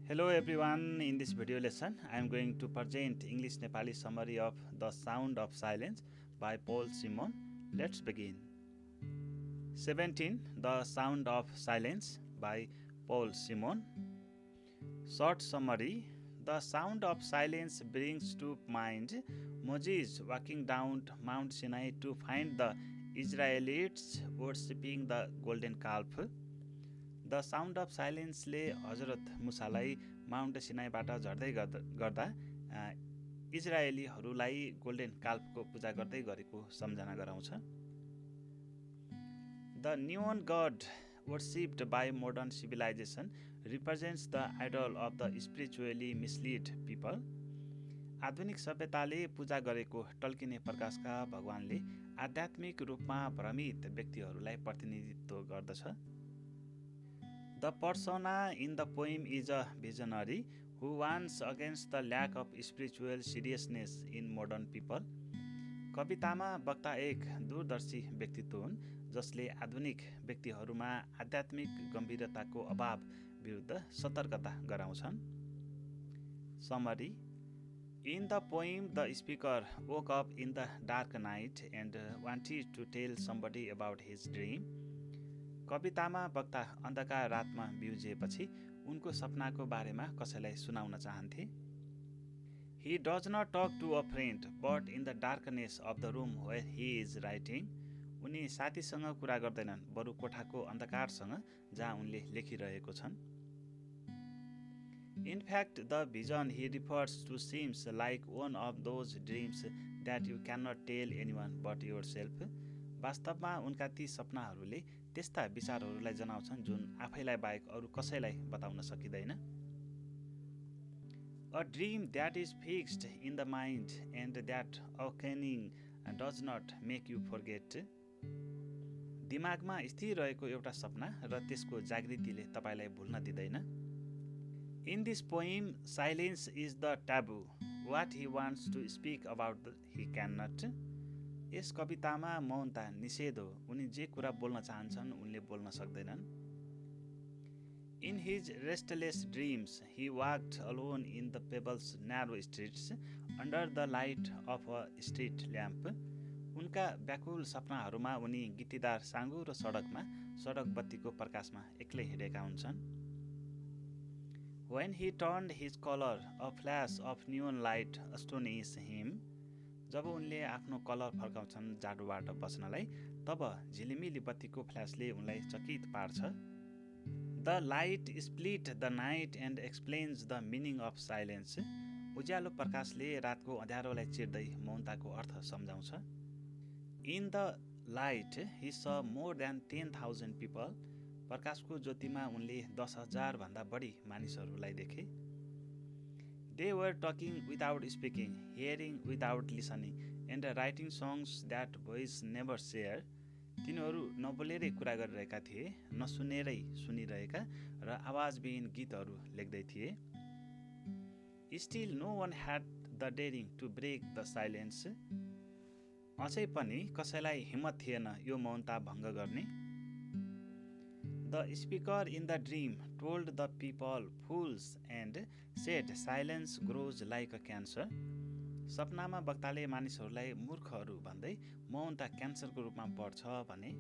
Hello everyone, in this video lesson I am going to present English Nepali summary of The Sound of Silence by Paul Simon. Let's begin. 17. The Sound of Silence by Paul Simon. Short summary. The sound of silence brings to mind Moses walking down Mount Sinai to find the Israelites worshipping the golden calf. The sound of साइलेन्सले हजरत मुसालाई mount सिनाईबाट झर्दै गर्दा इजरायलीहरूलाई golden काल्फको पूजा गर्दै गरेको सम्झना गराउँछ। The known god worshipped by modern civilization represents the idol of the spiritually misled people. आधुनिक सभ्यताले पूजा गरेको टल्किने प्रकाशका भगवानले आध्यात्मिक रूपमा भ्रमित व्यक्तिहरूलाई प्रतिनिधित्व गर्दछ। The persona in the poem is a visionary who warns against the lack of spiritual seriousness in modern people. कवितामा वक्ता एक दूरदर्शी व्यक्तित्व हुन् जसले आधुनिक व्यक्तिहरूमा आध्यात्मिक गम्भीरताको अभाव विरुद्ध सतर्कता गराउँछन्। Summary. In the poem, the speaker woke up in the dark night and wanted to tell somebody about his dream. कवितामा वक्ता अन्धकार रातमा बिउजिएपछि उनको सपनाको बारेमा कसैलाई सुनाउन चाहन्थे। He does not talk to a friend, but in the darkness of the room where he is writing. उनी साथीसँग कुरा गर्दैनन्, बरु कोठाको अन्धकारसँग जहाँ उनले लेखिरहेको छन्। In fact, the vision he refers to seems like one of those dreams that you cannot tell anyone but yourself. वास्तवमा उनका ती सपनाहरूले त्यस्ता विचारहरूलाई जनाउँछन् जुन आफैलाई बाहेक अरू कसैलाई बताउन सकिँदैन। A dream that is fixed in the mind and that awakening does not make you forget. दिमागमा स्थिर रहेको एउटा सपना र त्यसको जागृतिले तपाईलाई भुल्न दिँदैन। In this poem, silence is the taboo. What he wants to speak about he cannot. यस कवितामा मौनता निषेध हो। उनी जे कुरा बोल्न चाहन्छन् उनले बोल्न सक्दैनन्। In his restless dreams, he walked alone in the Pebbles narrow streets under the light of a street lamp. उनका व्याकुल सपनाहरूमा उनी गिट्टीदार साँगुरो सडकमा सडक बत्तीको प्रकाशमा एक्लै हिँडेका हुन्छन्। When he turned his collar, a flash of neon light astonished him. जब उनले आफ्नो कलर फर्काउँछन् जाडोबाट बच्नलाई, तब झिलिमिली बत्तीको फ्ल्यासले उनलाई चकित पार्छ। The light split the night and explains the meaning of silence. उज्यालो प्रकाशले रातको अँध्यारोलाई चिर्दै मौनताको अर्थ सम्झाउँछ। In the light he saw more then 10,000 people. प्रकाशको ज्योतिमा उनले 10,000 भन्दा बढी मानिसहरूलाई देखे। They were talking without speaking, hearing without listening, and writing songs that voice never share. तिनीहरू नबोलेरै कुरा गरिरहेका थिए, नसुनेरै सुनिरहेका र आवाजविहीन गीतहरू लेख्दै थिए। Still no one had the daring to break the silence. अझै पनि कसैलाई हिम्मत थिएन यो मौनता भङ्ग गर्ने। The speaker in the dream told the people fools and said silence grows like a cancer. सपनामा वक्ताले मानिसहरूलाई मूर्खहरू भन्दै मौनता क्यान्सरको रूपमा बढ्छ भने।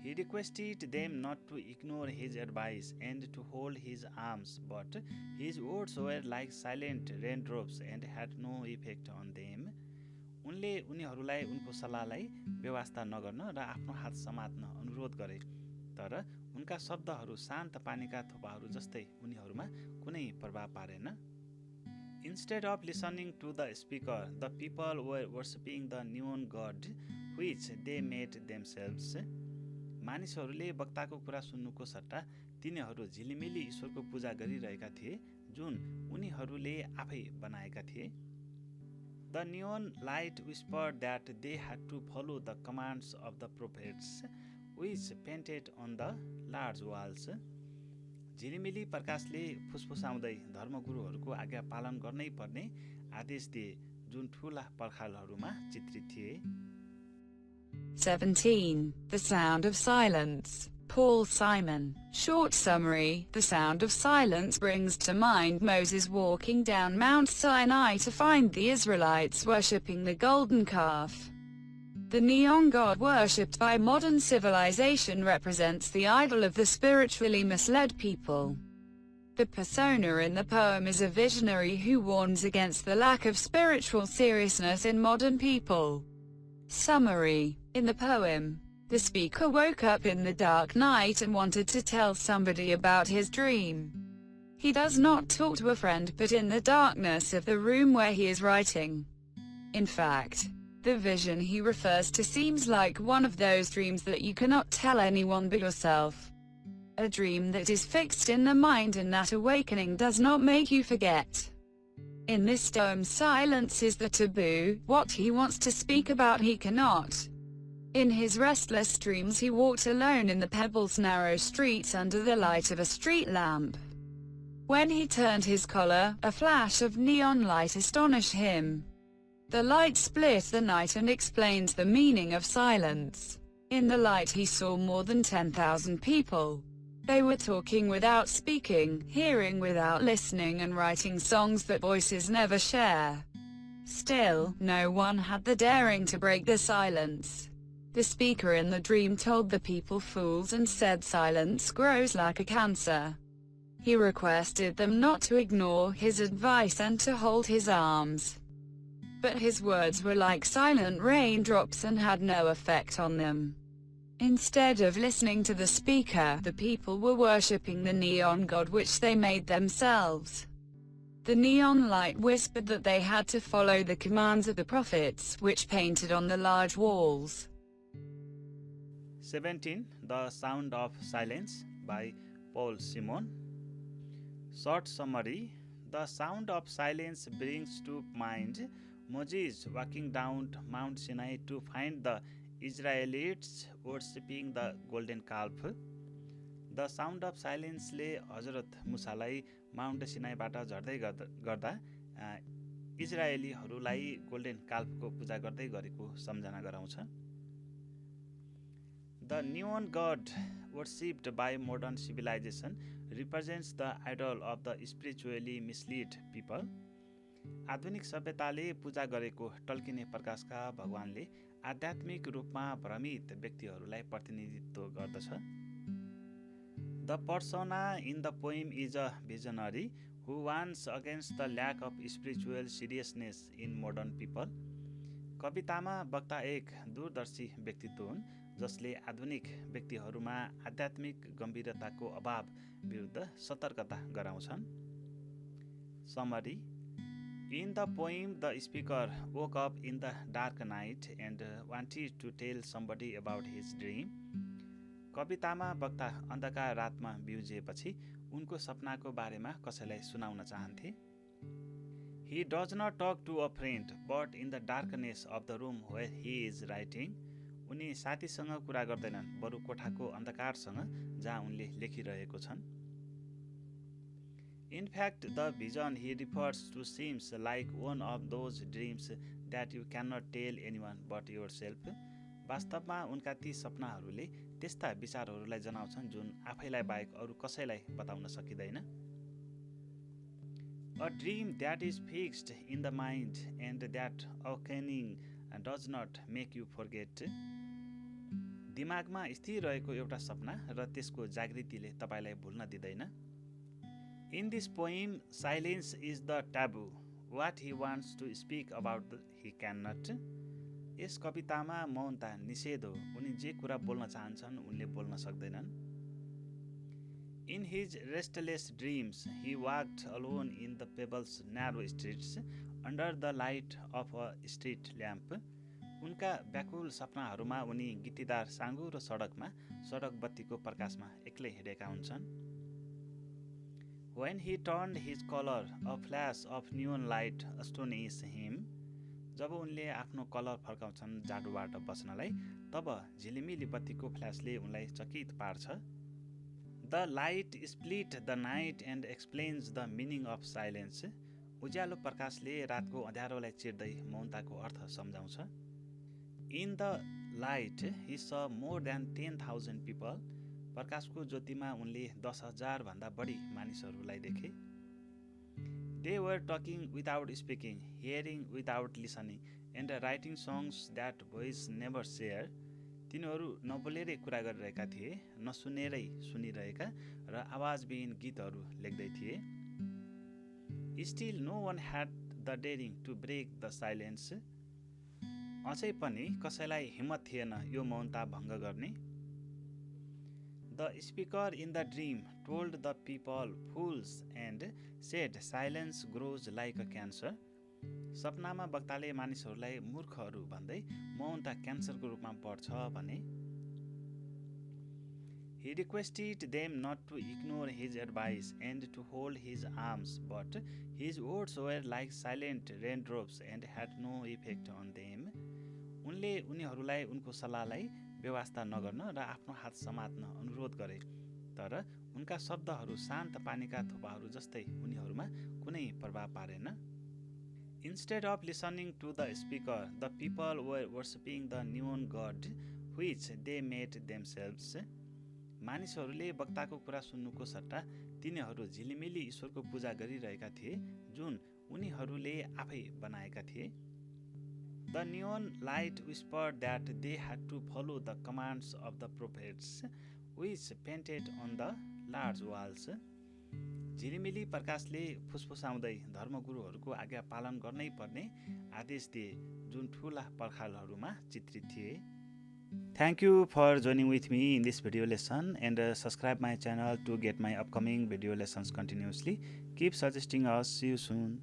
He requested them not to ignore his advice and to hold his arms, but his words were like silent raindrops and had no effect on them. उनले उनीहरूलाई उनको सल्लाहलाई बेवास्ता नगर्न र आफ्नो हात समात्न अनुरोध गरे, तर उनका शब्दहरू शान्त पानीका थोपाहरू जस्तै उनीहरूमा कुनै प्रभाव पारेन। Instead of listening to the speaker, the people were worshipping the neon god which they made themselves. मानिसहरूले वक्ताको कुरा सुन्नुको सट्टा तिनीहरू झिलिमिली ईश्वरको पूजा गरिरहेका थिए जुन उनीहरूले आफै बनाएका थिए। The neon light whispered that they had to follow the commands of the prophets, which painted on the large walls. झिलिमिली प्रकाशले फुसफुसाउँदै धर्मगुरुहरूको आज्ञा पालन गर्नै पर्ने आदेश दिए जुन ठूला पर्खालहरूमा चित्रित थिए। 17. The Sound of Silence Paul Simon. Short summary: the sound of silence brings to mind Moses walking down Mount Sinai to find the Israelites worshipping the golden calf. The neon god worshipped by modern civilization represents the idol of the spiritually misled people. The persona in the poem is a visionary who warns against the lack of spiritual seriousness in modern people. Summary: in the poem, the speaker woke up in the dark night and wanted to tell somebody about his dream. He does not talk to a friend but in the darkness of the room where he is writing. In fact, the vision he refers to seems like one of those dreams that you cannot tell anyone but yourself. A dream that is fixed in the mind, and that awakening does not make you forget. In this poem, silence is the taboo. What he wants to speak about he cannot. In his restless dreams he walked alone in the Pebbles narrow streets under the light of a street lamp. When he turned his collar, a flash of neon light astonished him. The light split the night and explains the meaning of silence. In the light he saw more than 10,000 people. They were talking without speaking, hearing without listening, and writing songs that voices never share. Still, no one had the daring to break the silence. The speaker in the dream told the people fools and said silence grows like a cancer. He requested them not to ignore his advice and to hold his arms. But his words were like silent raindrops and had no effect on them. Instead of listening to the speaker, the people were worshipping the neon god which they made themselves. The neon light whispered that they had to follow the commands of the prophets, which painted on the large walls. 17. The Sound of Silence by Paul Simon. Short summary: the sound of silence brings to mind Moses walking down Mount Sinai to find the Israelites worshipping the golden calf. The sound of silence ले हजरत मुसालाई mount सिनाईबाट झर्दै गर्दा इजरायलीहरूलाई golden काल्फको पूजा गर्दै गरेको सम्झना गराउँछ. The neon god worshipped by modern civilization represents the idol of the spiritually misled people. आधुनिक सभ्यताले पूजा गरेको टल्किने प्रकाशका भगवानले आध्यात्मिक रूपमा भ्रमित व्यक्तिहरूलाई प्रतिनिधित्व गर्दछ. The persona in the poem is a visionary who warns against the lack of spiritual seriousness in modern people. कवितामा वक्ता एक दूरदर्शी व्यक्तित्व हुन् जसले आधुनिक व्यक्तिहरूमा आध्यात्मिक गम्भीरताको अभाव विरुद्ध सतर्कता गराउँछन्. Summary: in the poem, the speaker woke up in the dark night and wanted to tell somebody about his dream. कवितामा वक्ता अन्धकार रातमा बिउजिएपछि उनको सपनाको बारेमा कसैलाई सुनाउन चाहन्थे. He does not talk to a friend, but in the darkness of the room where he is writing. उनी साथीसँग कुरा गर्दैनन्, बरु कोठाको अन्धकारसँग जहाँ उनले लेखिरहेको छन्. In fact, the vision he refers to seems like one of those dreams that you cannot tell anyone but yourself. वास्तवमा उनका ती सपनाहरूले त्यस्ता विचारहरूलाई जनाउँछन् जुन आफैलाई बाहेक अरू कसैलाई बताउन सकिँदैन. A dream that is fixed in the mind and that awakening does not make you forget. दिमागमा स्थिर रहेको एउटा सपना र त्यसको जागृतिले तपाईलाई भुल्न दिँदैन. In this poem, silence is the taboo. What he wants to speak about he cannot. यस कवितामा मौनता निषेध हो. उनी जे कुरा बोल्न चाहन्छन् उनले बोल्न सक्दैनन्. In his restless dreams, he walked alone in the Pebbles narrow streets under the light of a street lamp. उनका व्याकुल सपनाहरूमा उनी गिट्टीदार साँगुरो सडकमा सडक बत्तीको प्रकाशमा एक्लै हिँडेका हुन्छन्. When he turned his collar, a flash of neon light astonished him. जब उनले आफ्नो कलर फर्काउँछन् जाडोबाट बच्नलाई, तब झिलिमिली बत्तीको फ्ल्यासले उनलाई चकित पार्छ. The light split the night and explains the meaning of silence. उज्यालो प्रकाशले रातको अँध्यारोलाई चिर्दै मौनताको अर्थ सम्झाउँछ. In the light, he saw more than 10,000 people. प्रकाशको ज्योतिमा उनले 10,000 भन्दा बढी मानिसहरूलाई देखे। They were talking without speaking, hearing without listening, and writing songs that voice never share. तिनीहरू नबोलेरै कुरा गरिरहेका थिए, नसुनेरै सुनिरहेका र आवाजविहीन गीतहरू लेख्दै थिए। Still no one had the daring to break the silence. अझै पनि कसैलाई हिम्मत थिएन यो मौनता भङ्ग गर्ने। The speaker in the dream told the people fools and said silence grows like a cancer. सपनामा वक्ताले मानिसहरूलाई मूर्खहरू भन्दै मौनता क्यान्सरको रूपमा बढ्छ भने। He requested them not to ignore his advice and to hold his arms, but his words were like silent raindrops and had no effect on them. उनले उनीहरूलाई उनको सल्लाहलाई व्यवस्था नगर्न र आफ्नो हात समात्न अनुरोध गरे, तर उनका शब्दहरू शान्त पानीका थोपाहरू जस्तै उनीहरूमा कुनै प्रभाव पारेन। Instead of listening to the speaker, the people were worshipping the neon god which they made themselves. मानिसहरूले वक्ताको कुरा सुन्नुको सट्टा तिनीहरू झिलिमिली ईश्वरको पूजा गरिरहेका थिए जुन उनीहरूले आफै बनाएका थिए। The neon light whispered that they had to follow the commands of the prophets, which painted on the large walls. झिलिमिली प्रकाशले फुसफुसाउँदै धर्मगुरुहरूको आज्ञा पालन गर्नै पर्ने आदेश दिए जुन ठुला पर्खालहरूमा चित्रित थिए। Thank you for joining with me in this video lesson and subscribe my channel to get my upcoming video lessons continuously. Keep suggesting us. See you soon.